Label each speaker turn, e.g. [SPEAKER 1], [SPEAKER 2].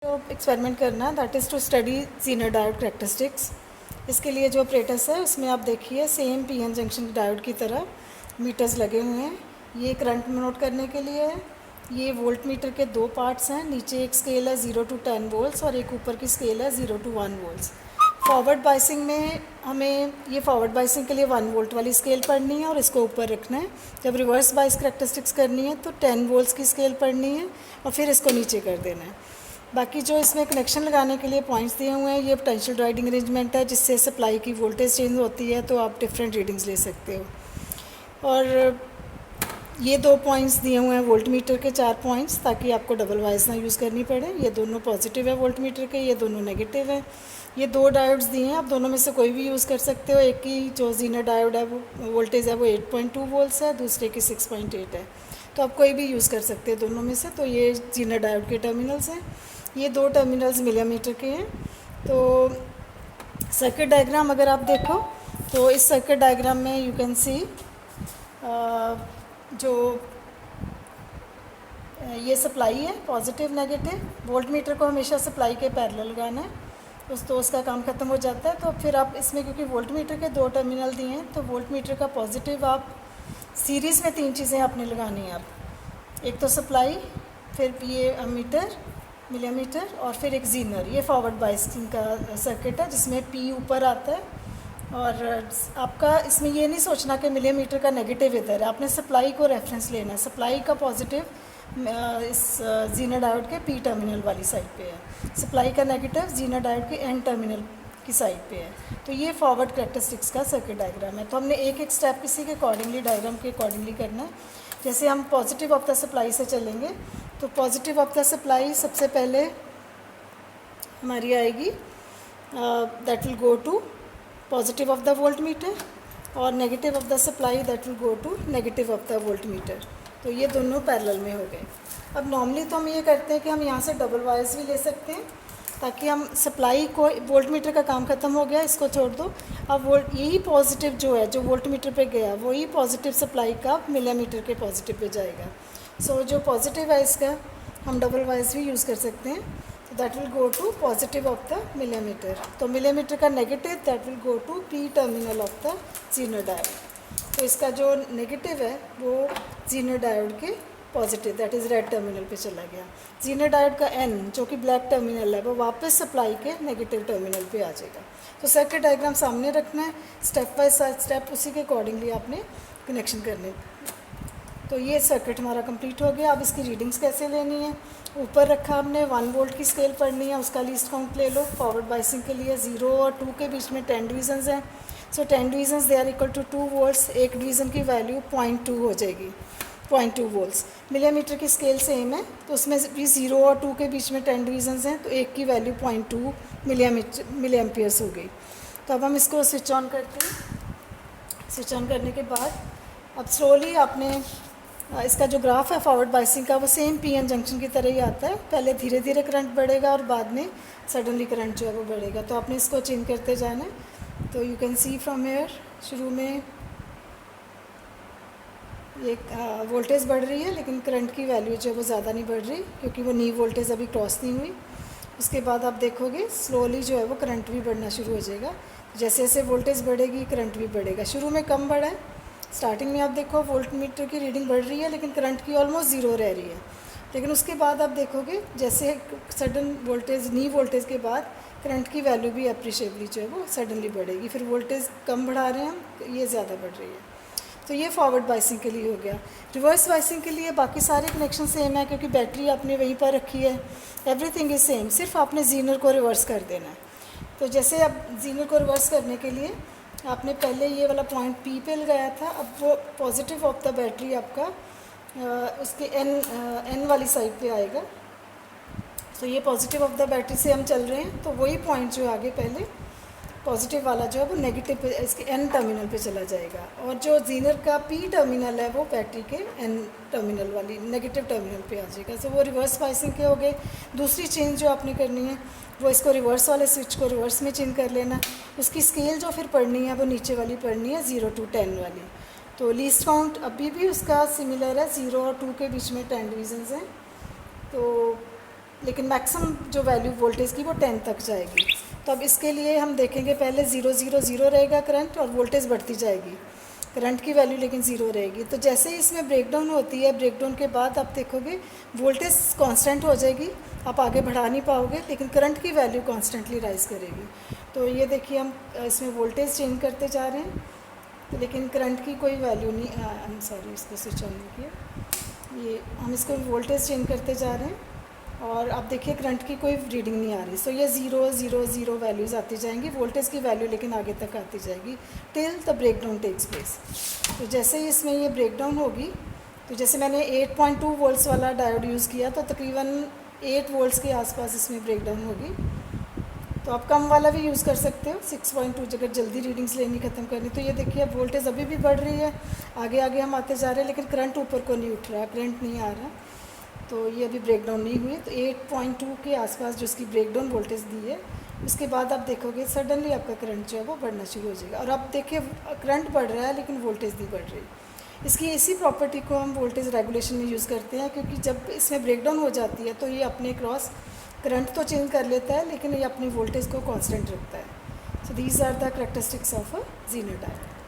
[SPEAKER 1] जो एक्सपेरिमेंट करना है that is to study zener diode characteristics. इसके लिए जो अपरेटस है उसमें आप देखिए सेम पीएन जंक्शन डायोड की तरह मीटर्स लगे हुए हैं। ये करंट नोट करने के लिए है। ये वोल्ट मीटर के दो पार्ट्स हैं, नीचे एक स्केल है 0 to 10 वोल्ट्स और एक ऊपर की स्केल है 0 to 1 वोल्ट्स। फॉरवर्ड बाइसिंग में हमें ये फॉरवर्ड बाइसिंग के लिए 1 वोल्ट वाली स्केल पढ़नी है और इसको ऊपर रखना है। जब रिवर्स बाइस करेक्टरिस्टिक्स करनी है तो 10 वोल्ट्स की स्केल पढ़नी है और फिर इसको नीचे कर देना है। बाकी जो इसमें कनेक्शन लगाने के लिए पॉइंट्स दिए हुए हैं, ये पोटेंशियल डिवाइडिंग अरेंजमेंट है जिससे सप्लाई की वोल्टेज चेंज होती है, तो आप डिफरेंट रीडिंग्स ले सकते हो। और ये दो पॉइंट्स दिए हुए हैं वोल्ट मीटर के, 4 पॉइंट्स, ताकि आपको डबल वाइज ना यूज़ करनी पड़े। ये दोनों पॉजिटिव है वोल्ट मीटर के, ये दोनों नेगेटिव है। ये दो डायोड्स दिए हैं, आप दोनों में से कोई भी यूज़ कर सकते हो। एक की जो जीनर डायोड है वो वोल्टेज है वो 8.2 वोल्ट्स है, दूसरे की 6.8 है, तो आप कोई भी यूज़ कर सकते हैं दोनों में से। तो ये जीनर डायोड के टर्मिनल्स हैं। ये दो टर्मिनल्स मिलीमीटर के हैं। तो सर्किट डायग्राम अगर आप देखो तो इस सर्किट डायग्राम में यू कैन सी जो ये सप्लाई है पॉजिटिव नेगेटिव, वोल्ट मीटर को हमेशा सप्लाई के पैरेलल लगाना है, तो उसका काम ख़त्म हो जाता है। तो फिर आप इसमें क्योंकि वोल्ट मीटर के दो टर्मिनल दिए हैं तो वोल्ट मीटर का पॉजिटिव आप सीरीज़ में 3 चीज़ें आपने लगानी है। आप एक तो सप्लाई, फिर ये मीटर मिलीमीटर और फिर एक जीनर। ये फॉरवर्ड बाइसिंग का सर्किट है जिसमें पी ऊपर आता है। और आपका इसमें ये नहीं सोचना कि मिलीमीटर का नेगेटिव इधर है, आपने सप्लाई को रेफरेंस लेना है। सप्लाई का पॉजिटिव इस जीनर डायोड के पी टर्मिनल वाली साइड पे है, सप्लाई का नेगेटिव जीनर डायोड के एन टर्मिनल की साइड पे है। तो ये फॉरवर्ड करेक्टरिस्टिक्स का सर्किट डायग्राम है। तो हमने एक एक स्टेप किसी के अकॉर्डिंगली डायग्राम के अकॉर्डिंगली करना है। जैसे हम पॉजिटिव ऑफ द सप्लाई से चलेंगे तो पॉजिटिव ऑफ द सप्लाई सबसे पहले हमारी आएगी that will go to positive of the voltmeter, और negative of the supply that will go to negative of the voltmeter. तो ये दोनों पैरेलल में हो गए। अब नॉर्मली तो हम ये करते हैं कि हम यहाँ से डबल वायर्स भी ले सकते हैं ताकि हम सप्लाई को, वोल्ट मीटर का काम ख़त्म हो गया, इसको छोड़ दो। अब वोल्ट यही पॉजिटिव जो है जो वोल्ट मीटर पे गया वही पॉजिटिव सप्लाई का मिलीमीटर के पॉजिटिव पे जाएगा। सो जो पॉजिटिव है इसका हम डबल वाइज भी यूज़ कर सकते हैं। तो that will go to positive of the millimetre. तो मिलीमीटर का negative that will go to P terminal of the zener diode. तो इसका जो नेगेटिव है वो जीनर डायोड के positive that is red terminal पे चला गया। जीनर डायोड का एन जो कि ब्लैक टर्मिनल है वो वापस सप्लाई के नेगेटिव टर्मिनल पे आ जाएगा। तो सर्किट डायग्राम सामने रखना है, स्टेप बाय स्टेप उसी के अकॉर्डिंगली आपने कनेक्शन करने। तो ये सर्किट हमारा कंप्लीट हो गया। अब इसकी रीडिंग्स कैसे लेनी है, ऊपर रखा हमने 1 वोल्ट की स्केल पढ़नी है, उसका लीस्ट काउंट ले लो। फॉरवर्ड बाइसिंग के लिए 0 और 2 के बीच में 10 डिवीजन्स हैं। So 10 divisions they are equal to 2 volts. एक डिवीज़न की वैल्यू 0.2 हो जाएगी, 0.2 वोल्ट्स। मिलीमीटर की स्केल सेम है तो उसमें भी 0 और 2 के बीच में 10 डिवीजन्स हैं, तो एक की वैल्यू 0.2 मिली एम्पियर्स हो गई। तो अब हम इसको स्विच ऑन करते हैं। स्विच ऑन करने के बाद अब स्लोली आपने इसका जो ग्राफ है फॉरवर्ड बाइसिंग का वो सेम पीएन जंक्शन की तरह ही आता है। पहले धीरे धीरे करंट बढ़ेगा और बाद में सडनली करंट जो है वो बढ़ेगा। तो आपने इसको चेंज करते जाना है। तो you can see from here शुरू में ये वोल्टेज बढ़ रही है लेकिन करंट की वैल्यू जो है वो ज़्यादा नहीं बढ़ रही क्योंकि वो नी वोल्टेज अभी क्रॉस नहीं हुई। उसके बाद आप देखोगे स्लोली जो है वो करंट भी बढ़ना शुरू हो जाएगा। जैसे जैसे वोल्टेज बढ़ेगी करंट भी बढ़ेगा। शुरू में कम बढ़ा है, स्टार्टिंग में आप देखो वोल्ट मीटर की रीडिंग बढ़ रही है लेकिन करंट की ऑलमोस्ट 0 रह रही है। लेकिन उसके बाद आप देखोगे जैसे सडन वोल्टेज, नी वोल्टेज के बाद करंट की वैल्यू भी अप्रिशिएबली जो है वो सडनली बढ़ेगी। फिर वोल्टेज कम बढ़ा रहे हैं हम, ये ज़्यादा बढ़ रही है। तो ये फॉरवर्ड बाइसिंग के लिए हो गया। रिवर्स बाइसिंग के लिए बाकी सारे कनेक्शन सेम है क्योंकि बैटरी आपने वहीं पर रखी है, एवरीथिंग इज़ सेम, सिर्फ आपने जीनर को रिवर्स कर देना है। तो जैसे अब जीनर को रिवर्स करने के लिए आपने पहले ये वाला पॉइंट पी पे लगाया था, अब वो पॉजिटिव ऑफ द बैटरी आपका उसके एन वाली साइड पे आएगा। तो ये पॉजिटिव ऑफ द बैटरी से हम चल रहे हैं तो वही पॉइंट जो आगे पहले पॉजिटिव वाला जो है वो नेगेटिव पे इसके एन टर्मिनल पे चला जाएगा, और जो जीनर का पी टर्मिनल है वो बैटरी के एन टर्मिनल वाली नेगेटिव टर्मिनल पे आ जाएगा। तो वो रिवर्स बाइसिंग के हो गए। दूसरी चेंज जो आपने करनी है वो इसको रिवर्स वाले स्विच को रिवर्स में चेंज कर लेना। उसकी स्केल जो फिर पढ़नी है वो नीचे वाली पढ़नी है 0 to 10 वाली। तो लीस्ट काउंट अभी भी उसका सिमिलर है, 0 और 2 के बीच में 10 डिवीजन्स हैं। तो लेकिन मैक्सिमम जो वैल्यू वोल्टेज की वो 10 तक जाएगी। तो अब इसके लिए हम देखेंगे, पहले 0 0 0 रहेगा करंट और वोल्टेज बढ़ती जाएगी, करंट की वैल्यू लेकिन 0 रहेगी। तो जैसे ही इसमें ब्रेकडाउन होती है, ब्रेकडाउन के बाद आप देखोगे वोल्टेज कांस्टेंट हो जाएगी, आप आगे बढ़ा नहीं पाओगे, लेकिन करंट की वैल्यू कांस्टेंटली राइज करेगी। तो ये देखिए हम इसमें वोल्टेज चेंज करते जा रहे हैं, तो लेकिन करंट की कोई वैल्यू नहीं, आई एम सॉरी, इसको स्विच ऑन नहीं किया, ये हम इसको वोल्टेज चेंज करते जा रहे हैं और अब देखिए करंट की कोई रीडिंग नहीं आ रही। सो ये 0 0 0 वैल्यूज़ आती जाएंगी, वोल्टेज की वैल्यू लेकिन आगे तक आती जाएगी till the breakdown takes place. तो जैसे ही इसमें ये ब्रेकडाउन होगी, तो जैसे मैंने 8.2 वोल्ट्स वाला डायोड यूज़ किया, तो तकरीबन 8 वोल्ट्स के आसपास इसमें ब्रेकडाउन होगी। तो आप कम वाला भी यूज़ कर सकते हो, 6.2, अगर जल्दी रीडिंग्स लेनी ख़त्म करनी। तो ये देखिए अब वोल्टेज अभी भी बढ़ रही है, आगे आगे हम आते जा रहे हैं, लेकिन करंट ऊपर को नहीं उठ रहा, करंट नहीं आ रहा, तो ये अभी ब्रेकडाउन नहीं हुई। तो 8.2 के आसपास जो इसकी ब्रेकडाउन वोल्टेज दी है, उसके बाद आप देखोगे सडनली आपका करंट जो है वो बढ़ना शुरू हो जाएगा। और अब देखिए करंट बढ़ रहा है लेकिन वोल्टेज नहीं बढ़ रही। इसकी इसी प्रॉपर्टी को हम वोल्टेज रेगुलेशन में यूज़ करते हैं, क्योंकि जब इसमें ब्रेकडाउन हो जाती है तो ये अपने क्रॉस करंट तो चेंज कर लेता है, लेकिन ये अपनी वोल्टेज को कांस्टेंट रखता है। So these are the characteristics of a Zener diode.